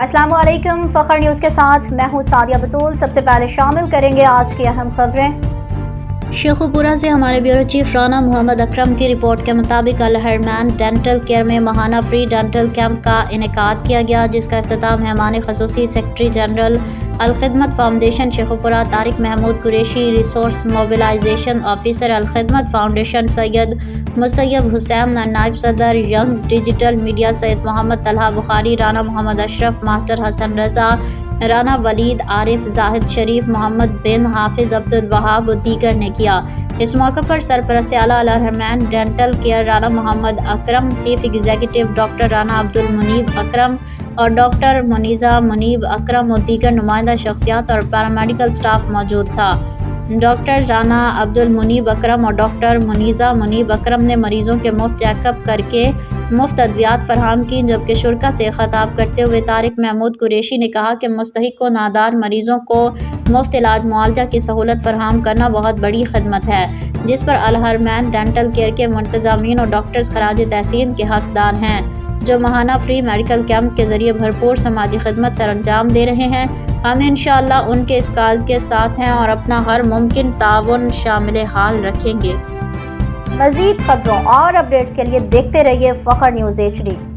السلام علیکم، فخر نیوز کے ساتھ میں ہوں سعدیہ بطول۔ سب سے پہلے شامل کریں گے آج کی اہم خبریں۔ شیخوپورہ سے ہمارے بیورو چیف رانا محمد اکرم کی رپورٹ کے مطابق الحرمین ڈینٹل کیئر میں ماہانہ فری ڈینٹل کیمپ کا انعقاد کیا گیا، جس کا اختتام مہمان خصوصی secretary general Al-Khidmat foundation Sheikhupura Tariq Mahmood Qureshi, resource mobilization officer Al-Khidmat foundation Syed Musayyab Hussain, نائب صدر young digital media Syed Muhammad Talha Bukhari, Rana Muhammad Ashraf, master Hassan Raza, Rana Waleed, Arif, Zahid Sharif, Muhammad bin Hafiz, Abdul Wahab و دیگر نے کیا۔ اس موقع پر سرپرست اعلیٰ الحرمین ڈینٹل کیئر رانا محمد اکرم، چیف ایگزیکٹو ڈاکٹر رانا عبدالمنیب اکرم اور ڈاکٹر منیزہ منیب اکرم و دیگر نمائندہ شخصیات اور پیرامیڈیکل سٹاف موجود تھا۔ ڈاکٹر رانا عبدالمنیب اکرم اور ڈاکٹر منیزہ منیب اکرم نے مریضوں کے مفت چیک اپ کر کے مفت ادویات فراہم کی، جبکہ شرکا سے خطاب کرتے ہوئے طارق محمود قریشی نے کہا کہ مستحق و نادار مریضوں کو مفت علاج معالجہ کی سہولت فراہم کرنا بہت بڑی خدمت ہے، جس پر الحرمین ڈینٹل کیئر کے منتظمین اور ڈاکٹرز خراج تحسین کے حقدار ہیں، جو ماہانہ فری میڈیکل کیمپ کے ذریعے بھرپور سماجی خدمت سر انجام دے رہے ہیں۔ ہم انشاءاللہ ان کے اس کاز کے ساتھ ہیں اور اپنا ہر ممکن تعاون شامل حال رکھیں گے۔ مزید خبروں اور اپڈیٹس کے لیے دیکھتے رہیے فخر نیوز HD۔